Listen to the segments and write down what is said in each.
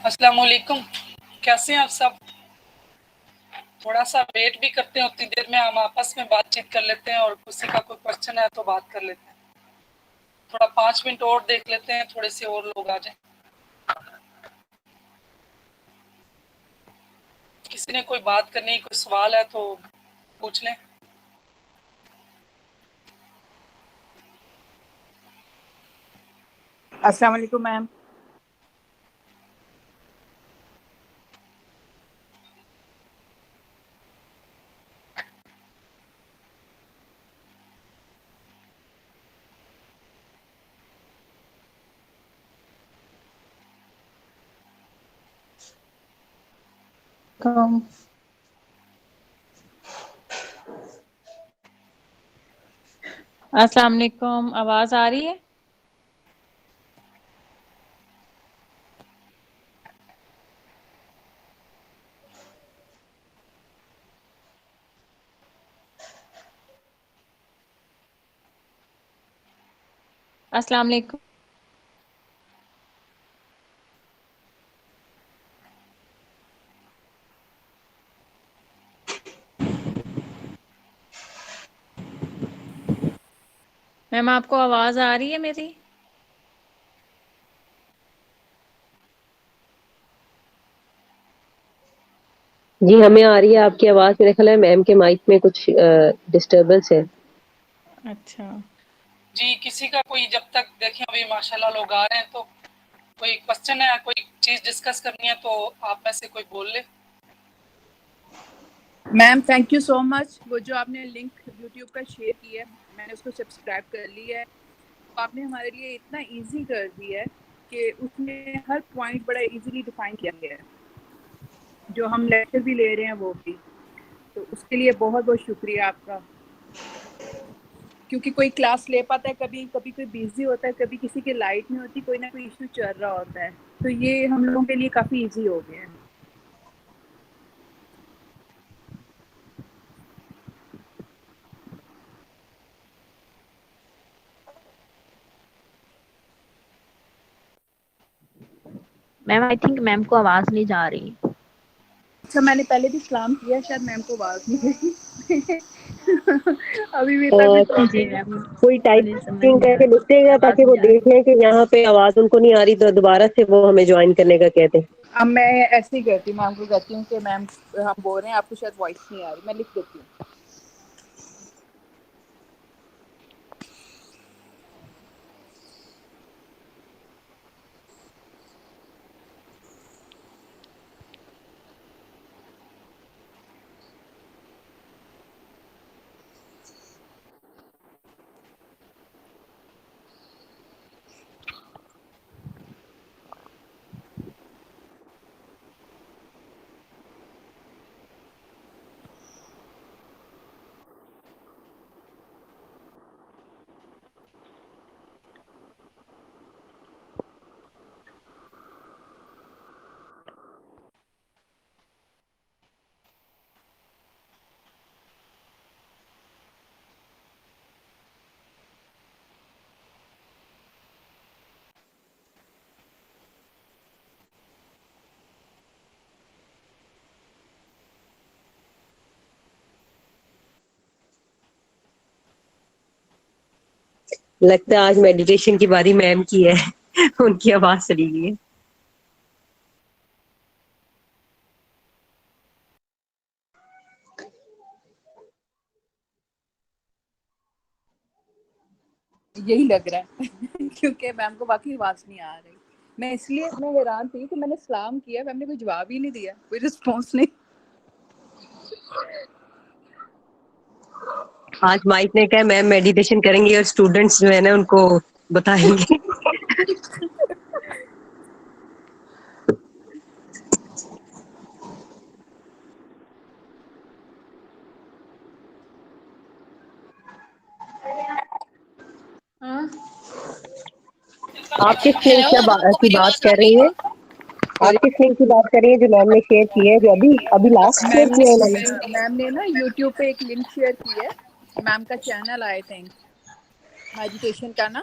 अस्सलाम वालेकुम, कैसे हैं आप सब? थोड़ा सा वेट भी करते हैं, उतनी देर में हम आपस में बातचीत कर लेते हैं और किसी का कोई क्वेश्चन है तो बात कर लेते हैं। थोड़ा 5 मिनट और देख लेते हैं, थोड़े से और लोग आ जाएं। किसी ने कोई बात करनी, कोई सवाल है तो पूछ लें। अस्सलाम वालेकुम मैम। अस्सलाम वालेकुम, आवाज आ रही है? अस्सलाम वालेकुम। मैम आपको आवाज आ रही है मेरी? जी हमें आ रही है आपकी आवाज। मेरे ख्याल है मैम के माइक में कुछ डिस्टरबेंस है। अच्छा जी, किसी का कोई, जब तक देखें अभी माशाल्लाह लोग आ रहे हैं, तो कोई क्वेश्चन है, कोई चीज डिस्कस करनी है तो आप में से कोई बोल ले। Ma'am thank you so much. वो जो आपने लिंक यूट्यूब का शेयर किया है, मैंने उसको सब्सक्राइब कर लिया है। तो आपने हमारे लिए इतना इजी कर दिया है कि उसमें हर पॉइंट बड़ा इजीली डिफाइन किया गया है, जो हम लेक्चर भी ले रहे हैं वो भी। तो उसके लिए बहुत बहुत शुक्रिया आपका, क्योंकि कोई क्लास ले पाता है, कभी कभी कोई बिजी होता है, कभी किसी की लाइट नहीं होती, कोई ना कोई इशू चल रहा होता है, तो ये हम लोगों के लिए काफ़ी इजी हो गया है। मैम आई थिंक मैम को आवाज नहीं जा रही। अच्छा, मैंने पहले भी सलाम किया, शायद मैम को आवाज नहीं गई। अभी भी जी मैम कोई मुझे समझ टाइपिंग नहीं आ करके रही, लिखिएगा आवाज ताकि वो नहीं आ रही। देख लें कि यहाँ पे आवाज उनको नहीं आ रही, तो दोबारा से वो हमें ज्वाइन करने का कहते हैं। अब मैं ऐसे ही करती हूँ, मैम को कहती हूँ कि मैम हम बोल रहे हैं, आपको शायद वॉइस नहीं आ रही, मैं लिख देती हूँ। लगता है आज मेडिटेशन की बारी मैम की है। उनकी आवाज चली गई है। यही लग रहा है क्योंकि मैम को बाकी आवाज नहीं आ रही। मैं इसलिए मैं हैरान थी कि मैंने सलाम किया, मैम ने कोई जवाब ही नहीं दिया, कोई रिस्पॉन्स नहीं। आज माइक ने कहा मैम मेडिटेशन करेंगे और स्टूडेंट्स जो है ना उनको बताएंगे। आप किस लिंक हेलो, आपको की मेरी बात आवाज आ कर रही रही है? हैं? आप किस लिंक की बात कर रही हैं जो मैम ने शेयर की है, जो अभी अभी लास्ट शेयर किया है उन्होंने? मैम ने ना यूट्यूब पे एक लिंक शेयर की है, मैम का चैनल आई थिंक मेडिटेशन का ना,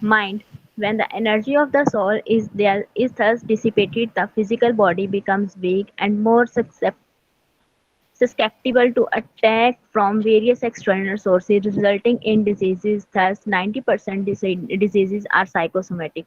Mind. When the energy of the soul is thus dissipated, the physical body becomes weak and more susceptible to attack from various external sources, resulting in diseases. Thus, 90% diseases are psychosomatic,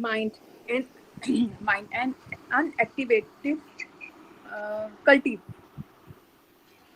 Mind and unactivated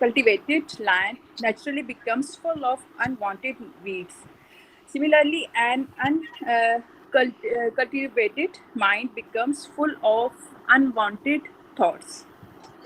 Cultivated land naturally becomes full of unwanted weeds. Similarly, an cultivated mind becomes full of unwanted thoughts.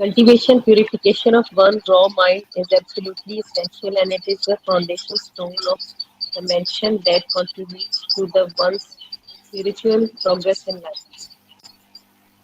Cultivation, purification of one's raw mind is absolutely essential, and it is the foundation stone of dimension that contributes to the one's spiritual progress in life.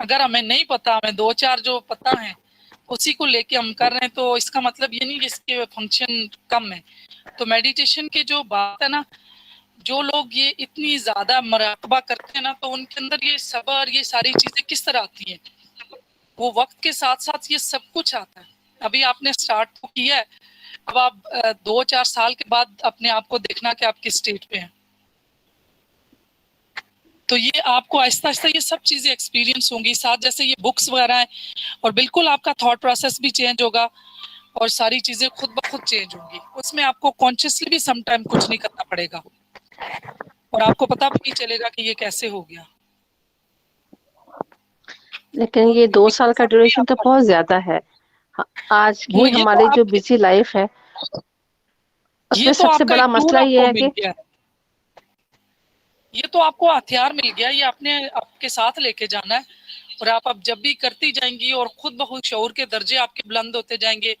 अगर हमें नहीं पता, हमें 2-4 जो पता है उसी को लेके हम कर रहे हैं, तो इसका मतलब ये नहीं कि इसके फंक्शन कम है। तो मेडिटेशन की जो बात है ना, जो लोग ये इतनी ज्यादा मुराकबा करते हैं ना, तो उनके अंदर ये सब्र, ये सारी चीजें किस तरह आती हैं? वो वक्त के साथ साथ ये सब कुछ आता है। अभी आपने स्टार्ट तो किया है, अब आप 2-4 साल के बाद अपने आप को देखना कि आप किस स्टेज पे हैं। तो ये आपको आहिस्ता आहिस्ता ये सब चीजें एक्सपीरियंस होंगी, साथ जैसे ये बुक्स वगैरह हैं, और बिल्कुल आपका थॉट प्रोसेस भी चेंज होगा और सारी चीजें खुद ब खुद चेंज होंगी। उसमें आपको कॉन्शियसली भी सम टाइम कुछ नहीं करना पड़ेगा और आपको पता भी नहीं चलेगा कि ये कैसे हो गया। लेकिन ये 2 साल का ड्यूरेशन तो बहुत ज्यादा है। आज वो की ये तो हमारी जो आपके, बिजी लाइफ है ये उसमें तो सबसे आपका बड़ा एक टूल मसला ये आपको है मिल कि गया है, ये तो आपको हथियार मिल गया, ये आपने आपके साथ लेके जाना है। और आप अब जब भी करती जाएंगी और खुद ब खुद शऊर के दर्जे आपके बुलंद होते जाएंगे,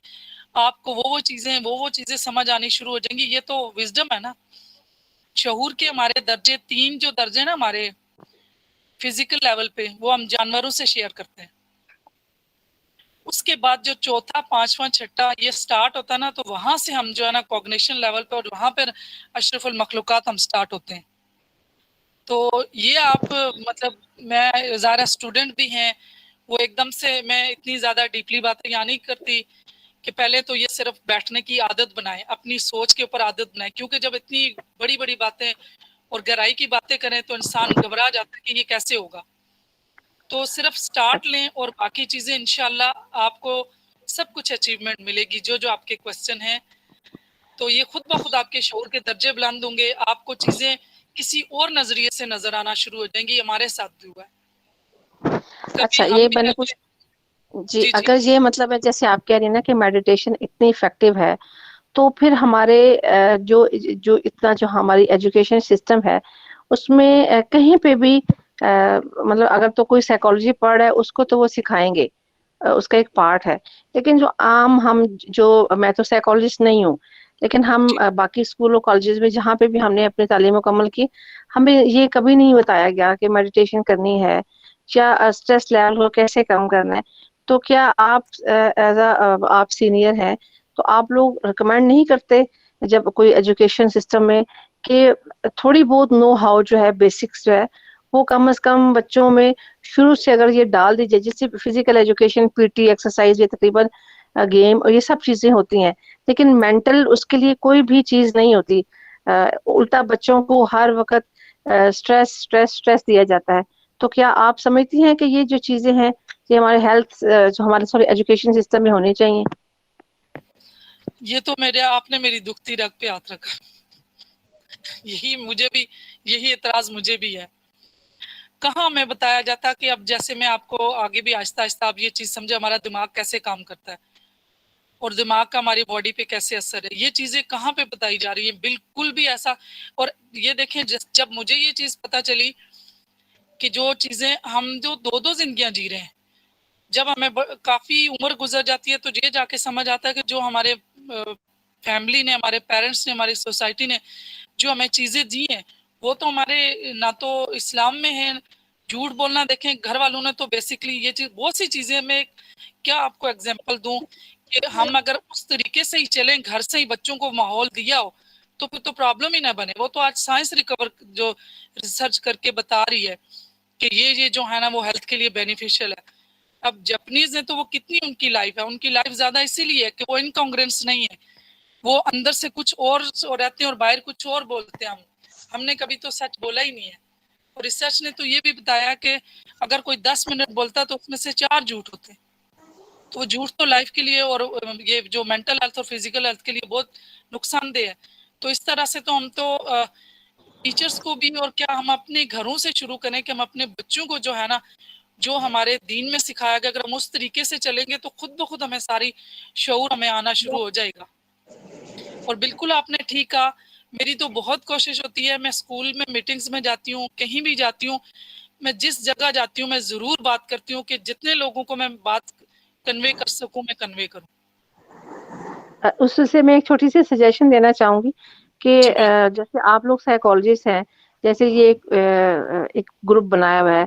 आपको वो चीजें समझ आनी शुरू हो जाएंगी। ये तो विजडम है ना। शऊर के हमारे दर्जे 3 जो दर्जे ना हमारे फिजिकल लेवल पे, वो हम जानवरों से शेयर करते हैं। उसके बाद जो चौथा, पांचवा, छठा ये स्टार्ट होता है ना, तो वहां से हम जो है ना कॉग्निशन लेवल पे, और वहां पर अशरफुल मखलूकात हम स्टार्ट होते हैं। तो ये आप मतलब, मैं ज़ारा स्टूडेंट भी हैं, वो एकदम से मैं इतनी ज़्यादा डीपली बातें यहाँ नहीं करती कि पहले तो ये सिर्फ बैठने की आदत बनाएं, अपनी सोच के ऊपर आदत बनाएं, क्योंकि जब इतनी बड़ी बड़ी बातें और गहराई की बातें करें तो इंसान घबरा जाता है कि ये कैसे होगा। तो सिर्फ स्टार्ट लें और बाकी चीज़ें इंशाल्लाह आपको सब कुछ अचीवमेंट मिलेगी। जो जो आपके क्वेश्चन हैं, तो ये खुद ब खुद आपके शऊर के दर्जे बुलंद होंगे, आपको चीज़ें किसी और नजरिए से नजर आना शुरू हो जाएंगी। हमारे साथ भी हुआ है, अच्छा, कभी हम ये भी मैंने रहते। कुछ जी, जी जी। अगर ये मतलब है जैसे आप कह रही हैं ना कि मेडिटेशन इतनी इफेक्टिव है, तो फिर हमारे जो जो इतना जो हमारी एजुकेशन सिस्टम है उसमें कहीं पे भी मतलब अगर तो कोई साइकोलॉजी पढ़ रहा है उसको तो वो सिखाएंगे, उसका एक पार्ट है। लेकिन जो आम हम जो, मैं तो साइकोलॉजिस्ट नहीं हूँ, लेकिन हम जी बाकी स्कूल और कॉलेजेस में जहाँ पे भी हमने अपनी तालीम मुकम्मल की, हमें ये कभी नहीं बताया गया कि मेडिटेशन करनी है या स्ट्रेस लेवल को कैसे कम करना है। तो क्या आप एज आप सीनियर हैं, तो आप लोग रिकमेंड नहीं करते जब कोई एजुकेशन सिस्टम में कि थोड़ी बहुत नो हाउ जो है, बेसिक्स जो है वो कम से कम बच्चों में शुरू से अगर ये डाल दीजिए, जिससे फिजिकल एजुकेशन, पीटी, एक्सरसाइज, ये तकरीबन गेम और ये सब चीजें होती हैं, लेकिन मेंटल उसके लिए कोई भी चीज नहीं होती। उल्टा बच्चों को हर वक्त स्ट्रेस स्ट्रेस स्ट्रेस दिया जाता है। तो क्या आप समझती हैं कि ये जो चीजें हैं ये हमारे हेल्थ, जो हमारे सॉरी एजुकेशन सिस्टम में होनी चाहिए? ये तो आपने मेरी दुखती रग पे हाथ रखा। यही एतराज मुझे भी है। कहाँ हमें बताया जाता कि अब जैसे मैं आपको आगे भी आहिस्ता आहिस्ता आप ये चीज समझे, हमारा दिमाग कैसे काम करता है और दिमाग का हमारी बॉडी पे कैसे असर है, ये चीजें कहाँ पे बताई जा रही है? बिल्कुल भी ऐसा। और ये देखें, जब मुझे ये चीज पता चली कि जो चीजें हम जो 2-2 जिंदगियां जी रहे हैं, जब हमें काफी उम्र गुजर जाती है तो ये जाके समझ आता है कि जो हमारे फैमिली ने, हमारे पेरेंट्स ने, हमारी सोसाइटी ने जो हमें चीजें दी हैं, वो तो हमारे ना तो इस्लाम में है। झूठ बोलना देखें, घर वालों ने तो बेसिकली ये चीज, बहुत सी चीजें, मैं क्या आपको एग्जांपल दूं कि हम अगर उस तरीके से ही चलें, घर से ही बच्चों को माहौल दिया हो, तो फिर तो प्रॉब्लम ही ना बने। वो तो आज साइंस रिकवर जो रिसर्च करके बता रही है कि ये जो है ना वो हेल्थ के लिए बेनिफिशियल है। अब जापानीज ने तो वो कितनी उनकी लाइफ है, उनकी लाइफ ज्यादा इसीलिए है कि वो इनकॉन्ग्रेंस नहीं है, वो अंदर से कुछ और रहते हैं और बाहर कुछ और बोलते हैं। हमने कभी तो सच बोला ही नहीं है। और रिसर्च ने तो ये भी बताया कि अगर कोई 10 मिनट बोलता तो उसमें से 4 झूठ होते। तो वो झूठ तो लाइफ के लिए और ये जो मेंटल हेल्थ और फिजिकल हेल्थ के लिए बहुत नुकसानदेह है। तो इस तरह से तो हम तो टीचर्स को भी, और क्या हम अपने घरों से शुरू करें कि हम अपने बच्चों को जो है ना, जो हमारे दीन में सिखाया गया, अगर हम उस तरीके से चलेंगे तो खुद ब खुद हमें सारी शऊर हमें आना शुरू हो जाएगा। और बिल्कुल आपने ठीक कहा, मेरी तो बहुत कोशिश होती है, मैं स्कूल में मीटिंग्स में जाती हूँ, कहीं भी जाती हूँ, मैं जिस जगह जाती हूँ मैं जरूर बात करती हूँ कि जितने लोगों को मैं बात कन्वे कर सकूँ मैं कन्वे करूँ। उससे मैं एक छोटी सी सजेशन देना चाहूंगी कि जी बिल्कुल। जैसे आप लोग साइकोलॉजिस्ट हैं, जैसे ये एक ग्रुप बनाया हुआ है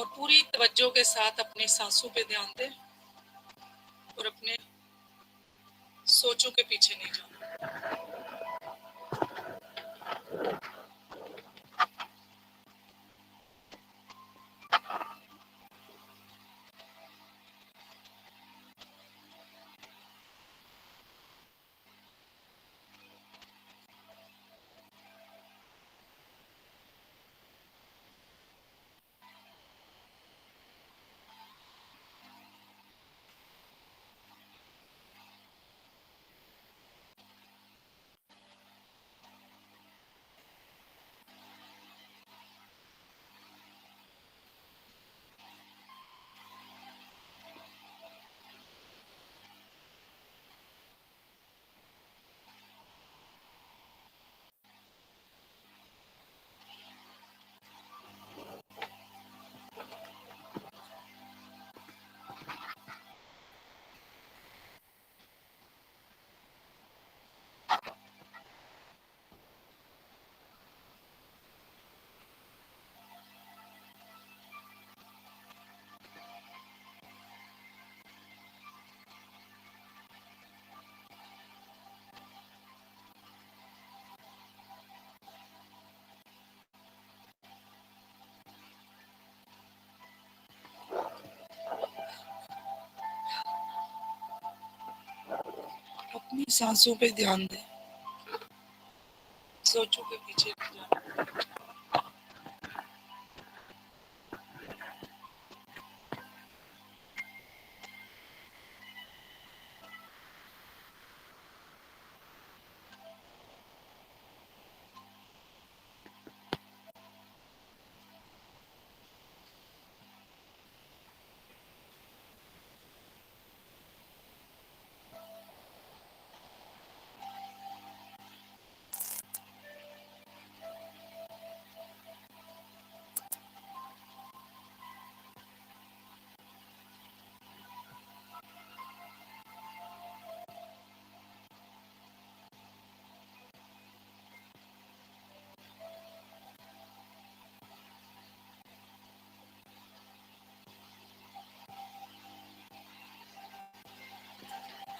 और पूरी तवज्जो के साथ अपनी सांसों पे ध्यान दें और अपने सोचों के पीछे नहीं जाना। अपनी सांसों पे ध्यान दें, सोचों के पीछे नहीं जाना।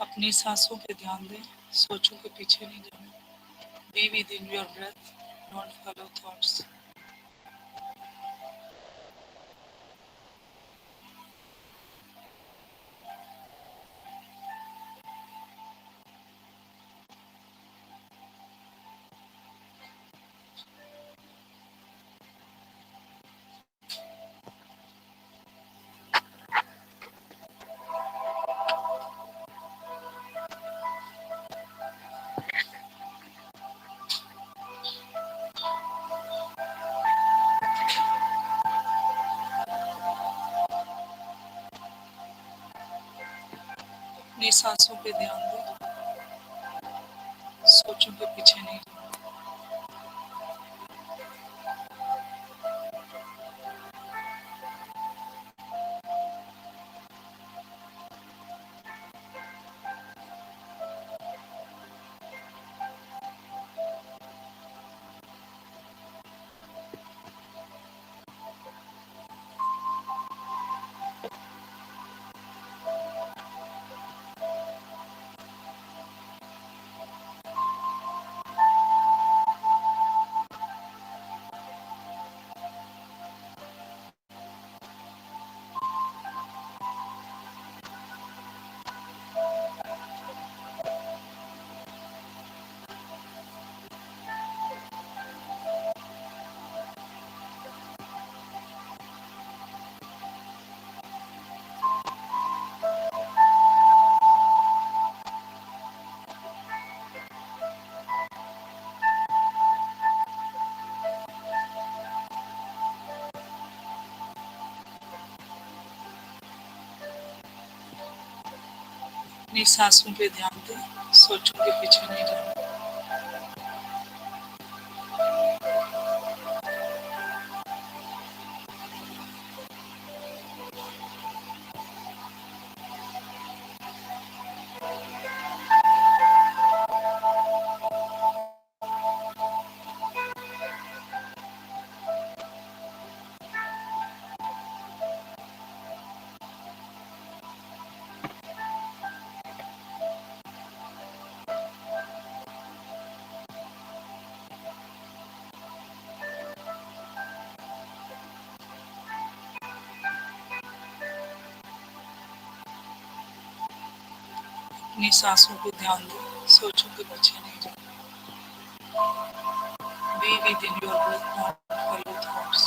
अपनी सांसों पे ध्यान दें, सोचों के पीछे नहीं जाना। Be within your breath, don't follow thoughts. अपनी सांसों पे ध्यान दें, सोचों के पीछे नहीं जाना। अपनी सांसों पे ध्यान दें, सोचों के पीछे नहीं जाना। अपनी सांसों पे ध्यान दें, सोचों के पीछे नहीं जाना। Be within your breath, not follow thoughts.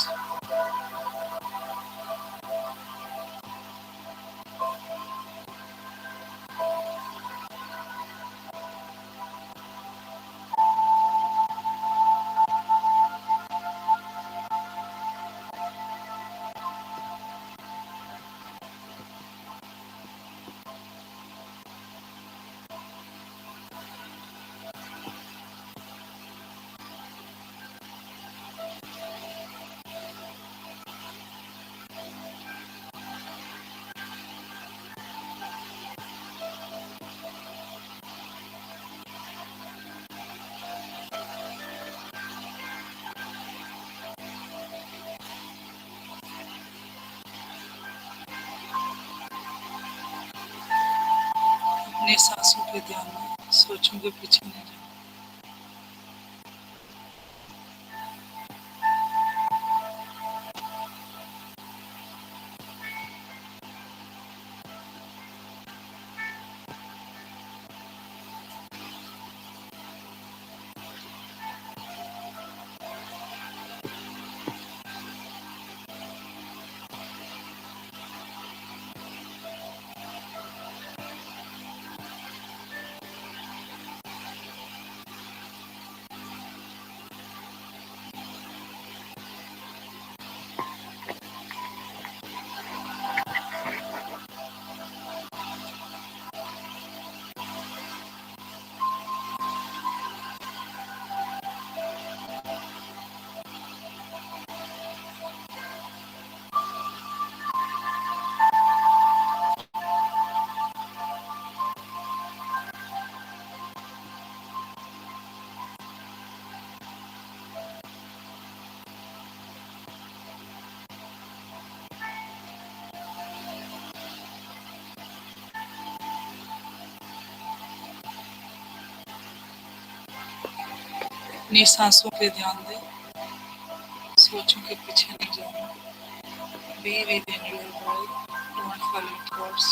अपनी सांसों पे ध्यान दें, सोचों के पीछे नहीं जाना। अपनी सांसों पे ध्यान दें, सोचों के पीछे नहीं जाना। Be within your breath, don't follow thoughts.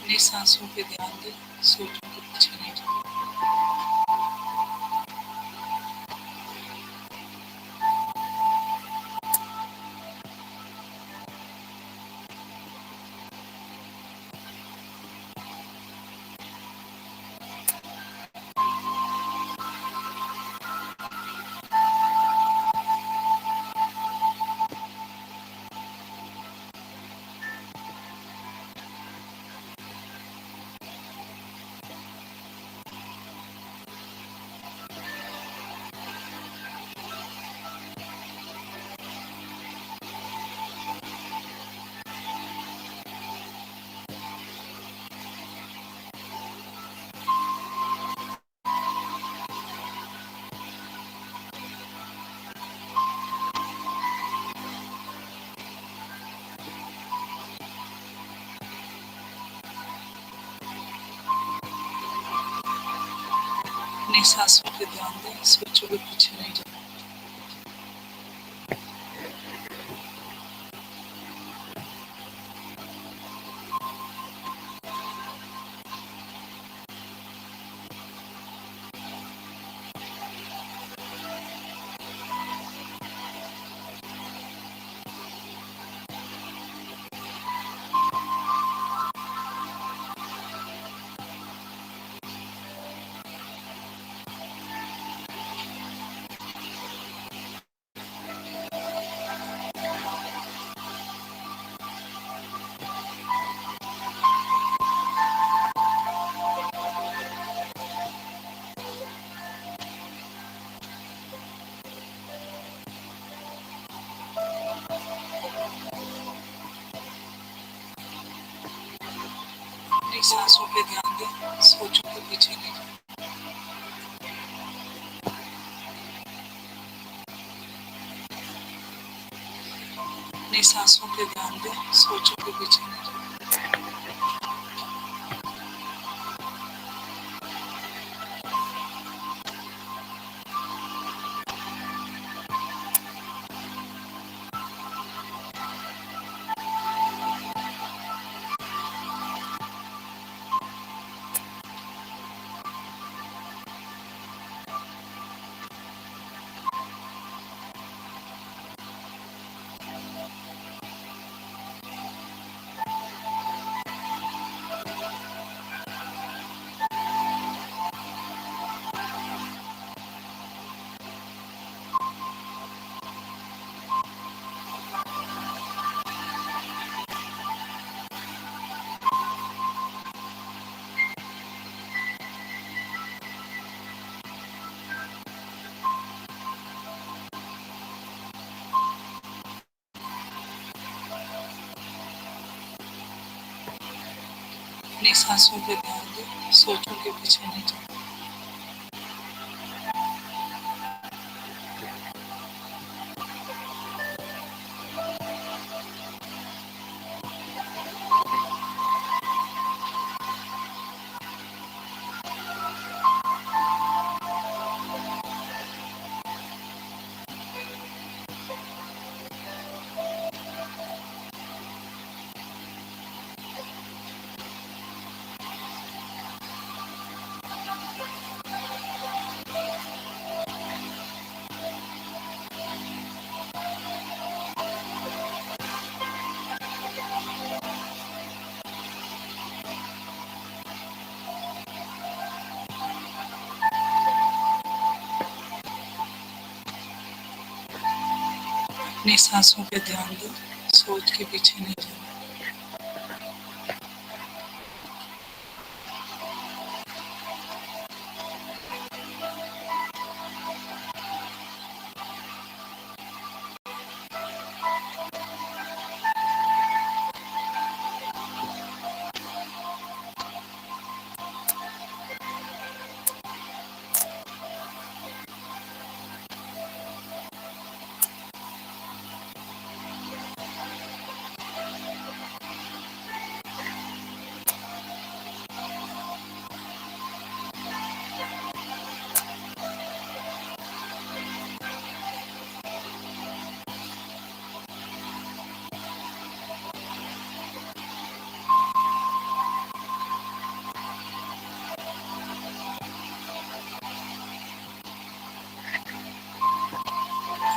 अपनी सांसों पे ध्यान दें, सोचों के पीछे नहीं जाना। अपनी सांसों पे ध्यान दें, सोचों के पीछे नहीं जाना। सांसों पे ध्यान दें, सोचों के पीछे नहीं जाएं। अपनी सांसों पे ध्यान दें, सोचों के पीछे नहीं जाएं। अपनी सांसों पे ध्यान दें, सोचों के पीछे नहीं जाएं। अपनी सांसों पे ध्यान दें, सोच के पीछे नहीं जाएं।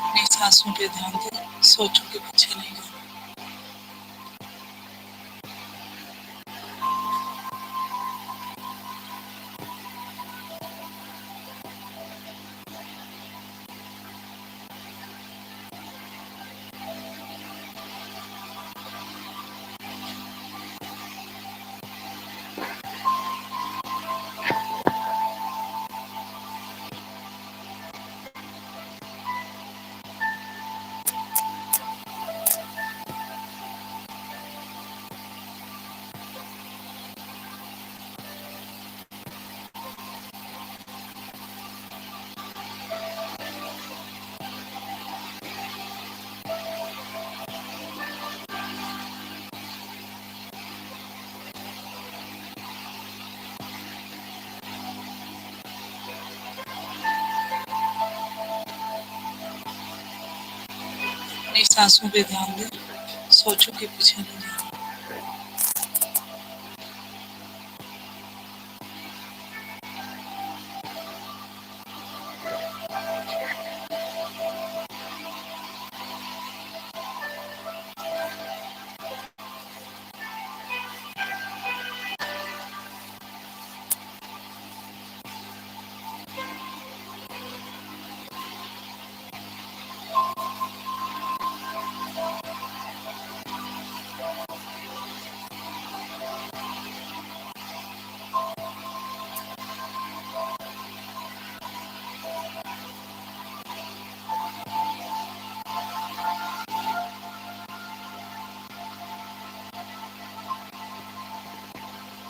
अपनी सांसों पे ध्यान दें, सोचों के पीछे नहीं जाएं। अपनी सांसों पे ध्यान दें, सोचों के पीछे नहीं जाएं।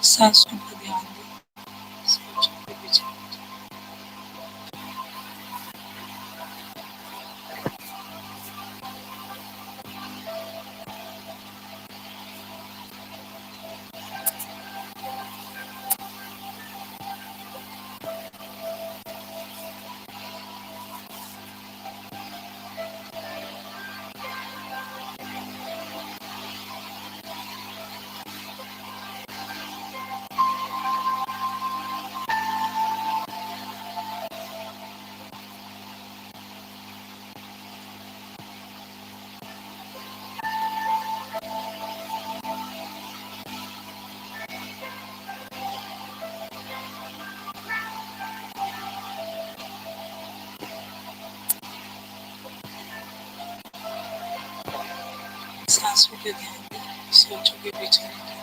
सांसों पर ध्यान दें, सोचों के पीछे। सांसों पे ध्यान दें, सोचों के पीछे नहीं जाना।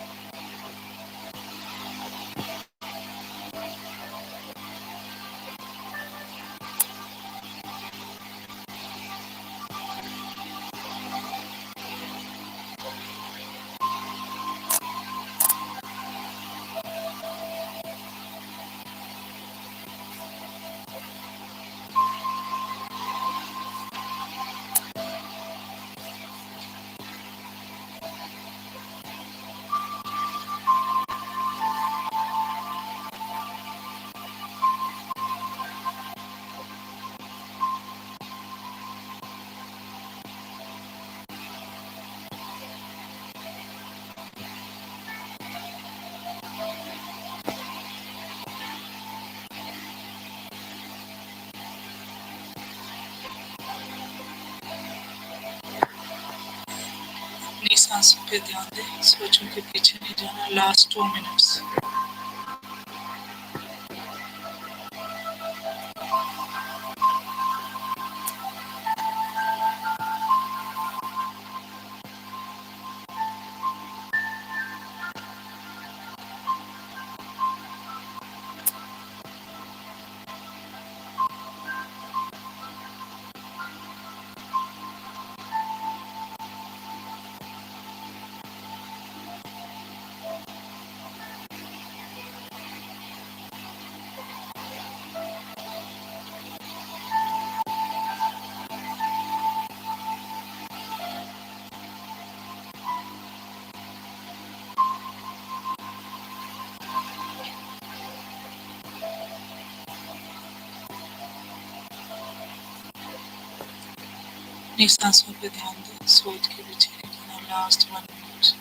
अपनी सांसों पे ध्यान दें, सोचों के पीछे नहीं जाना। Last 2 minutes. अपनी सांसों पे ध्यान दें, सोच के पीछे नहीं जाना। Last 1 minute.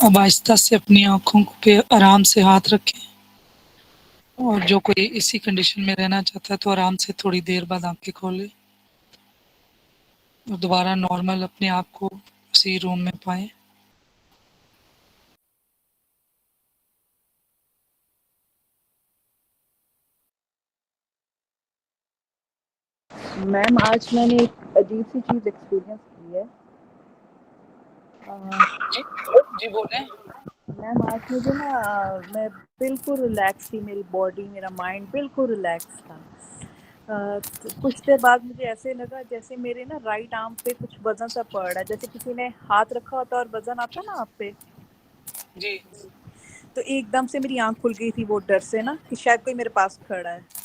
अब आहिस्ता से अपनी आंखों पे आराम से हाथ रखें, और जो कोई इसी कंडीशन में रहना चाहता है तो आराम से थोड़ी देर बाद आंखें खोले और दोबारा नॉर्मल अपने आप को उसी रूम में पाए। मैम आज मैंने एक अजीब सी चीज़ एक्सपीरियंस की है। जी जी बोलें। मैम आज मुझे ना मैं बिल्कुल रिलैक्स थी, मेरी बॉडी मेरा माइंड बिल्कुल रिलैक्स था। कुछ देर बाद मुझे ऐसे लगा जैसे मेरे ना राइट आर्म पे कुछ वजन सा पड़ रहा है, जैसे किसी ने हाथ रखा होता और वजन आता ना आप पे। जी तो एकदम से मेरी आंख खुल गई थी वो डर से ना कि शायद कोई मेरे पास खड़ा है।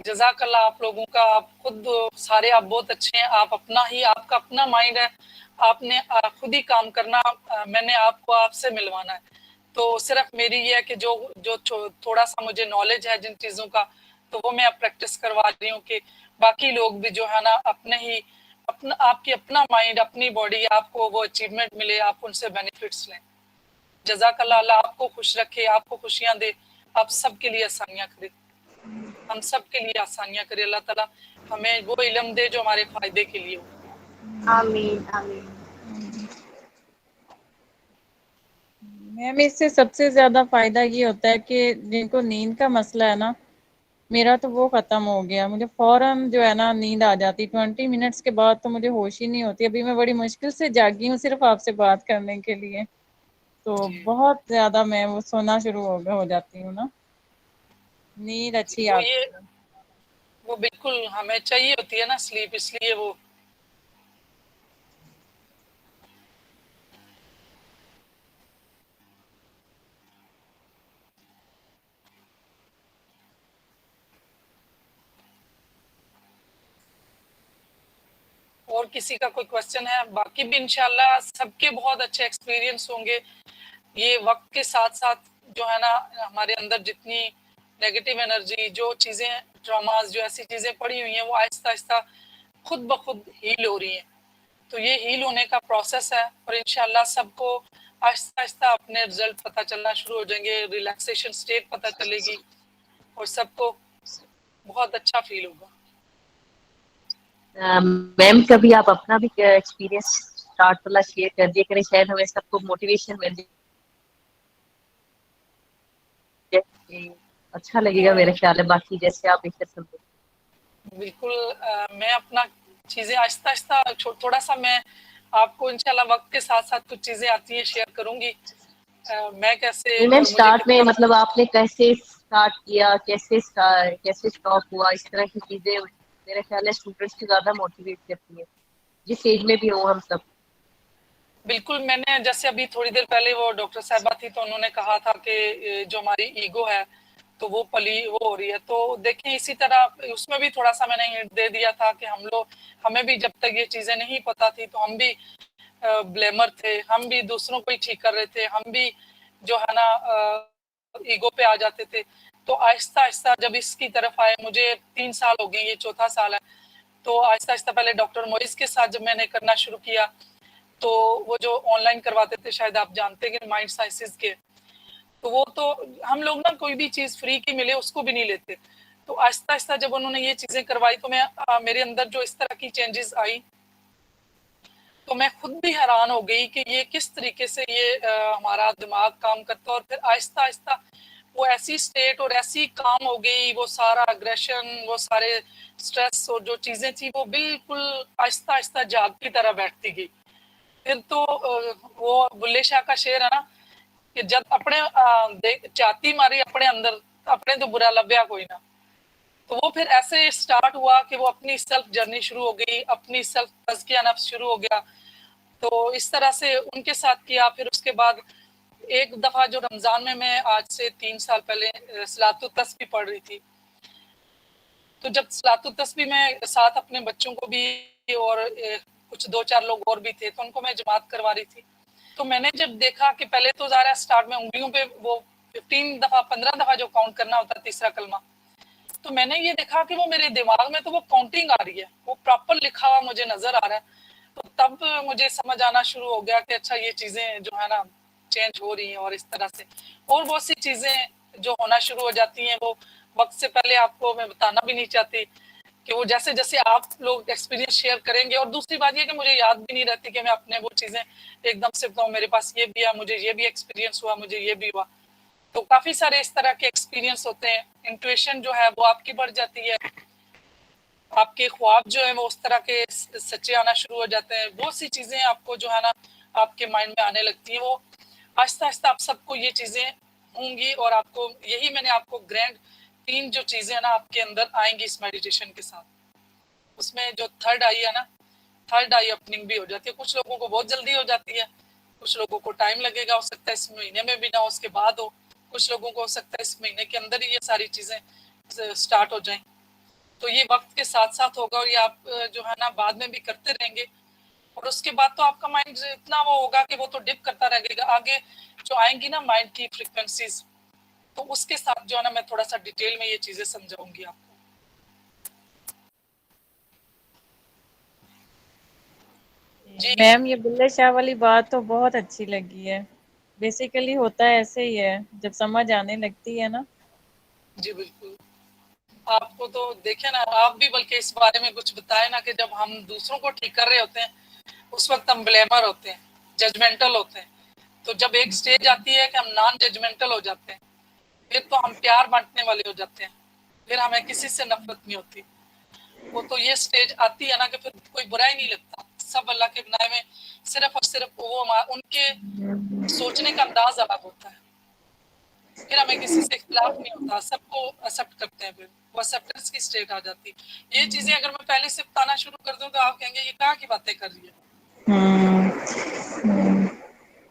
जज़ाक अल्लाह आप लोगों का, आप खुद सारे आप बहुत अच्छे हैं, आप अपना ही, आपका अपना माइंड है, आपने खुद ही काम करना, मैंने आपको आपसे मिलवाना है। तो सिर्फ मेरी ये है कि जो जो थोड़ा सा मुझे नॉलेज है जिन चीज़ों का, तो वो मैं अब प्रैक्टिस करवा रही हूँ कि बाकी लोग भी जो है ना अपने ही अपना, आपकी अपना माइंड, अपनी बॉडी, आपको वो अचीवमेंट मिले, आप उनसे बेनिफिट्स लें। जज़ाकल्लाह, अल्लाह आपको खुश रखे, आपको खुशियाँ दे, आप सबके लिए आसानियाँ करे, हम सब के लिए आसानियाँ करे। अल्लाह ताला हमें वो इल्म दे जो हमारे फायदे के लिए हो। आमीन आमीन। मैम इससे सबसे ज्यादा फायदा ये होता है कि जिनको नींद का मसला है ना, मेरा तो वो खत्म हो गया। मुझे फौरन जो है ना नींद आ जाती, 20 मिनट्स के बाद तो मुझे होश ही नहीं होती। अभी मैं बड़ी मुश्किल से जागी हूँ सिर्फ आपसे बात करने के लिए, तो जी बहुत ज्यादा मैं वो सोना शुरू हो जाती हूँ ना, नींद अच्छी वो आती ये है। वो बिल्कुल हमें चाहिए होती है ना स्लीप, इसलिए वो और किसी का कोई क्वेश्चन है? बाकी भी इंशाल्लाह सबके बहुत अच्छे एक्सपीरियंस होंगे। ये वक्त के साथ साथ जो है ना हमारे अंदर जितनी नेगेटिव एनर्जी, जो चीज़ें ट्रॉमास, जो ऐसी चीज़ें पड़ी हुई हैं, वो आहिस्ता आहिस्ता खुद ब खुद हील हो रही हैं। तो ये हील होने का प्रोसेस है और इंशाल्लाह सबको आहिस्ता आहिस्ता अपने रिजल्ट पता चलना शुरू हो जाएंगे, रिलैक्सेशन स्टेट पता चलेगी और सबको बहुत अच्छा फील होगा। मैम कभी आप अपना भी एक्सपीरियंस स्टार्ट वाला शेयर कर दिया करें, शायद हमें सबको मोटिवेशन मिल जाए, अच्छा लगेगा मेरे ख्याल है। बाकी जैसे आप बेहतर समझे। बिल्कुल मैं अपना चीज़ें आहिस्ता आहिस्ता थोड़ा सा मैं आपको इंशाल्लाह वक्त के साथ साथ कुछ चीज़ें आती हैं शेयर करूंगी। मैं कैसे नहीं मैम, और मुझे स्टार्ट में कितना मतलब आपने कैसे स्टार्ट किया, कैसे स्टॉप हुआ, इस तरह की चीजें मेरे ख्याल है स्टूडेंट्स को ज्यादा मोटिवेट करती है, जिस एज में भी हो हम सब। बिल्कुल, मैंने जैसे अभी थोड़ी देर पहले वो डॉक्टर साहबा थी तो उन्होंने कहा था कि जो हमारी ईगो है तो वो पली वो हो रही है। तो देखिए इसी तरह उसमें भी थोड़ा सा मैंने हिंट दे दिया था कि हमें भी जब तक ये चीजें नहीं पता थी तो हम भी ब्लेमर थे, हम भी दूसरों को ही ठीक कर रहे थे, हम भी जो है ना ईगो पे आ जाते थे। तो आहिस्ता आहिस्ता जब इसकी तरफ आए, मुझे 3 साल हो गए, ये चौथा साल है। तो आहिस्ता आहिस्ता पहले डॉक्टर मोइस के साथ जब मैंने करना शुरू किया, तो वो जो ऑनलाइन करवाते थे, शायद आप जानते हैं माइंड साइंसेस के, तो वो तो हम लोग ना कोई भी चीज फ्री की मिले उसको भी नहीं लेते। तो आहिस्ता आहिस्ता जब उन्होंने ये चीजें करवाई तो मैं मेरे अंदर जो इस तरह की चेंजेस आई, तो मैं खुद भी हैरान हो गई कि ये किस तरीके से ये हमारा दिमाग काम करता है। और फिर आहिस्ता आहिस्ता वो ऐसी स्टेट और ऐसी काम हो गई, वो सारा अग्रेशन, वो सारे स्ट्रेस और जो चीजें थी वो बिल्कुल आहिस्ता आहिस्ता जाग की तरह बैठती गई। फिर तो वो बुल्ले शाह का शेर है ना कि जब अपने चाती मारी अपने अंदर, अपने तो बुरा लभ्या कोई ना। तो वो फिर ऐसे स्टार्ट हुआ कि वो अपनी सेल्फ जर्नी शुरू हो गई, अपनी सेल्फ तज़किया नफ्स शुरू हो गया। तो इस तरह से उनके साथ किया। फिर उसके बाद एक दफा जो रमजान में मैं आज से 3 साल पहले सलातुत तस्बीह पढ़ रही थी, तो जब सलातुत तस्बीह में साथ अपने बच्चों को भी और कुछ 2-4 लोग और भी थे तो उनको मैं जमात करवा रही थी। तो मैंने जब देखा कि पहले तो ज़ाहिर है स्टार्ट में उंगलियों पे वो 15 दफा जो काउंट करना होता है तीसरा कलमा, तो मैंने ये देखा कि वो मेरे दिमाग में तो वो काउंटिंग आ रही है, वो प्रॉपर लिखा हुआ मुझे नजर आ रहा है। तो तब मुझे समझ आना शुरू हो गया कि अच्छा ये चीजें जो है ना चेंज हो रही हैं। और इस तरह से और बहुत सी चीजें जो होना शुरू हो जाती हैं, वो वक्त से पहले आपको मैं बताना भी नहीं चाहती कि वो जैसे जैसे आप लोग एक्सपीरियंस शेयर करेंगे। और दूसरी बात ये कि मुझे याद भी नहीं रहती कि मैं अपने वो चीजें एकदम से बताऊं, मेरे पास ये भी है, मुझे ये भी एक्सपीरियंस हुआ, मुझे ये भी हुआ। तो काफी सारे इस तरह के एक्सपीरियंस होते हैं। इंट्यूशन जो है वो आपकी बढ़ जाती है, आपके ख्वाब जो है वो उस तरह के सच्चे आना शुरू हो जाते हैं। बहुत सी चीजें आपको जो है ना आपके माइंड में आने लगती हैं। वो आहिस्ता आहिस्ता आप सबको ये चीजें होंगी और आपको यही मैंने आपको ग्रैंड 3 जो चीजें है ना आपके अंदर आएंगी इस मेडिटेशन के साथ। उसमें जो थर्ड आई है ना, थर्ड आई ओपनिंग भी हो जाती है। कुछ लोगों को बहुत जल्दी हो जाती है, कुछ लोगों को टाइम लगेगा, हो सकता है इस महीने में भी ना, उसके बाद हो। कुछ लोगों को हो सकता है इस महीने के अंदर ही ये सारी चीजें स्टार्ट हो जाएं। तो ये वक्त के साथ साथ होगा और ये आप जो है ना बाद में भी करते रहेंगे और उसके बाद तो आपका माइंड इतना वो होगा कि वो तो डिप करता रहेगा। आगे जो आएंगी ना माइंड की फ्रिक्वेंसीज, तो उसके साथ जो है ना मैं थोड़ा सा डिटेल में ये चीजें समझाऊंगी आपको। जी मैम ये बुल्ले शाह वाली बात तो बहुत अच्छी लगी है। बेसिकली होता है ऐसे ही है, जब समझ आने लगती है ना। जी बिल्कुल। आपको तो देखे ना, आप भी बल्कि इस बारे में कुछ बताए ना कि जब हम दूसरों को ठीक कर रहे होते हैं उस वक्त हम ब्लेमर होते हैं, जजमेंटल होते हैं। तो जब एक स्टेज आती है कि हम नॉन जजमेंटल हो जाते हैं, फिर तो हम प्यार बांटने वाले हो जाते हैं, फिर हमें किसी से नफरत नहीं होती। वो तो ये स्टेज आती है ना कि फिर कोई बुरा ही नहीं लगता, सब अल्लाह के बनाए में, सिर्फ और सिर्फ वो उनके सोचने का अंदाज अलग होता है। फिर हमें किसी से इख्तिलाफ नहीं होता, सबको एक्सेप्ट करते हैं, फिर वो एक्सेप्टेंस की स्टेट आ जाती है। ये चीजें अगर मैं पहले से बताना शुरू कर दूं तो आप कहेंगे ये कहाँ की बातें कर रही है।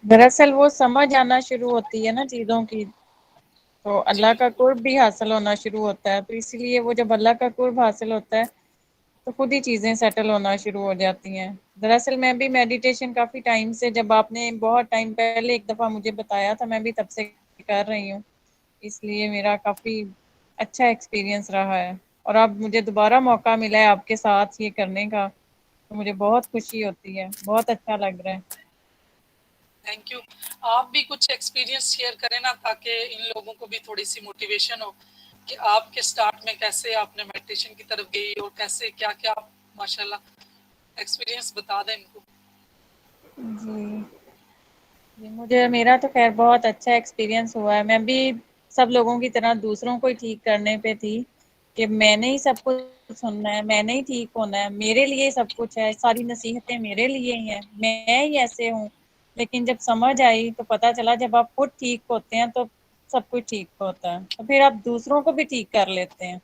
दरअसल वो समझ आना शुरू होती है ना चीजों की, तो जी अल्लाह का बिल्कुल। कुर्ब भी हासिल होना शुरू होता है। तो इसीलिए वो जब अल्लाह का कुर्ब हासिल होता है तो खुद ही चीजें सेटल होना शुरू हो जाती हैं। दरअसल मैं भी मेडिटेशन काफी टाइम से, जब आपने बहुत टाइम पहले एक दफा मुझे बताया था, मैं भी तब से कर रही हूँ, इसलिए मेरा काफी अच्छा एक्सपीरियंस रहा है। और अब मुझे दोबारा मौका मिला है आपके साथ ये करने का, तो मुझे बहुत खुशी होती है, बहुत अच्छा लग रहा है। Thank you. आप भी कुछ एक्सपीरियंस शेयर करें ना, ताकि इन लोगों को भी थोड़ी सी मोटिवेशन हो कि आपके स्टार्ट में कैसे आपने मेडिटेशन की तरफ गई और कैसे क्या क्या माशाल्लाह एक्सपीरियंस बता दें इनको। जी जी, मुझे मेरा तो खैर बहुत अच्छा एक्सपीरियंस हुआ है। मैं भी सब लोगों की तरह दूसरों को ही ठीक करने पे थी कि मैंने ही सब कुछ सुनना है, मैंने ही ठीक होना है, मेरे लिए सब कुछ है, सारी नसीहतें मेरे लिए ही हैं, मैं ही ऐसे हूँ। लेकिन जब समझ आई तो पता चला जब आप खुद ठीक होते हैं तो सब कुछ ठीक होता है, तो फिर आप दूसरों को भी ठीक कर लेते हैं।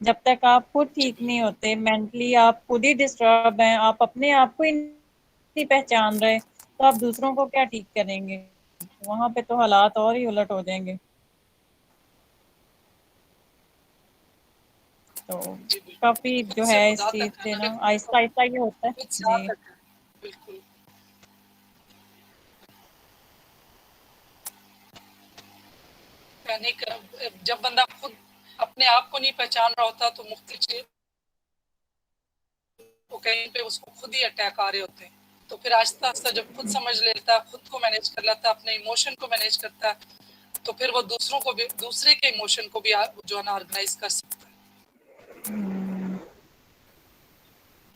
जब तक आप खुद जी ठीक नहीं होते, मेंटली आप खुद ही डिस्टर्ब हैं, आप अपने आप को ही नहीं पहचान रहे, तो आप दूसरों को क्या ठीक करेंगे? वहां पे तो हालात और ही उलट हो जाएंगे। तो जी बिल्कुल। काफी खुद जो से है इस खुदा चीज तक है से ना, ना कि आहिस्ता आहिस्ता ये होता है। खुद से जी तक है। बिल्कुल। यानी कि जब बंदा खुद अपने आप को नहीं पहचान रहा होता तो मुख्तलिफ तो कहीं पे उसको खुद ही अटैक आ रहे होते हैं। तो फिर आहिस्ता आहिस्ता जब खुद समझ लेता है, खुद को मैनेज कर लेता है, अपने इमोशन को मैनेज करता है, तो फिर वो दूसरों को भी, दूसरे के इमोशन को भी जो है ना ऑर्गेनाइज कर सकता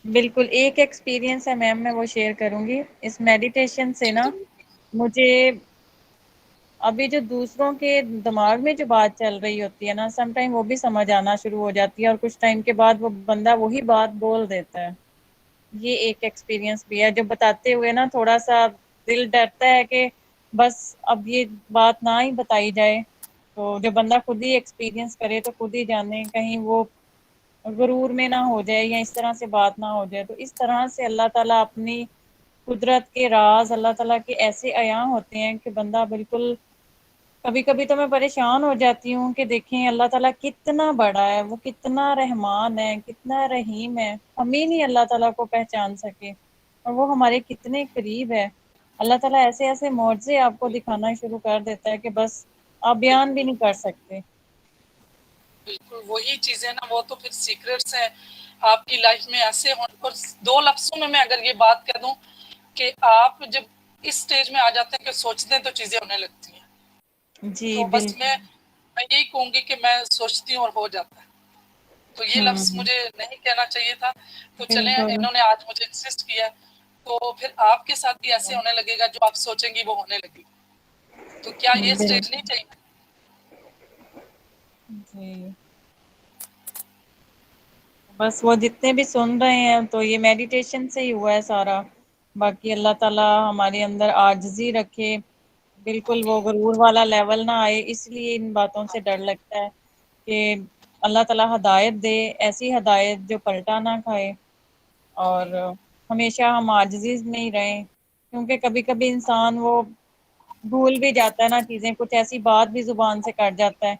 बिल्कुल, एक एक्सपीरियंस है मैम, मैं वो शेयर करूंगी इस मेडिटेशन है। से जी ना। जरूर। मुझे अभी जो दूसरों के दिमाग में जो बात चल रही होती है ना, सम टाइम वो भी समझ आना शुरू हो जाती है और कुछ टाइम के बाद वो बंदा वही बात बोल देता है। ये एक एक्सपीरियंस भी है जो बताते हुए ना थोड़ा सा दिल डरता है कि बस अब ये बात ना ही बताई जाए। तो जो बंदा खुद ही एक्सपीरियंस करे तो खुद ही जाने, कहीं वो गुरूर में ना हो जाए या इस तरह से बात ना हो जाए। तो इस तरह से अल्लाह ताला अपनी कुदरत के राज, अल्लाह ताला के ऐसे अयां होते हैं कि बंदा बिल्कुल, कभी कभी तो मैं परेशान हो जाती हूँ कि देखें अल्लाह ताला कितना बड़ा है, वो कितना रहमान है, कितना रहीम है, हम ही नहीं अल्लाह ताला को पहचान सके और वो हमारे कितने करीब है। अल्लाह ताला ऐसे ऐसे मौजज़े आपको दिखाना शुरू कर देता है कि बस आप बयान भी बिल्कुल नहीं कर सकते। बिल्कुल वही चीजें ना, वो तो फिर सीक्रेट्स हैं आपकी लाइफ में ऐसे होने। और दो लफ्जों में मैं अगर ये बात कह दूं कि आप जब इस स्टेज में आ जाते हैं कि सोचते हैं तो चीजें होने लगती हैं। जी तो बस बिल्कुल। मैं यही कहूंगी कि मैं सोचती हूँ और हो जाता है। तो ये लफ्ज हम्म। मुझे नहीं कहना चाहिए था। तो चले, बिल्कुल। इन्होंने आज मुझे इंसिस्ट किया, तो फिर आपके साथ भी ऐसे होने लगेगा, जो आप सोचेंगी वो होने लगेगी। तो क्या ये स्टेज नहीं बिल्कुल। चाहिए? जी, बस वो जितने भी सुन रहे हैं तो ये मेडिटेशन से ही हुआ है सारा। बाकी अल्लाह ताला हमारे अंदर आजिज़ी रखे, बिल्कुल वो आमीन गुरूर वाला लेवल ना आए, इसलिए इन बातों से डर आमीन। लगता है कि अल्लाह ताला हदायत दे, ऐसी हदायत जो पलटा ना खाए। और आमीन हमेशा हम आजिज़ी में ही रहें, क्योंकि कभी कभी इंसान वो भूल भी जाता है ना चीज़ें, कुछ ऐसी बात भी जुबान से कट जाता है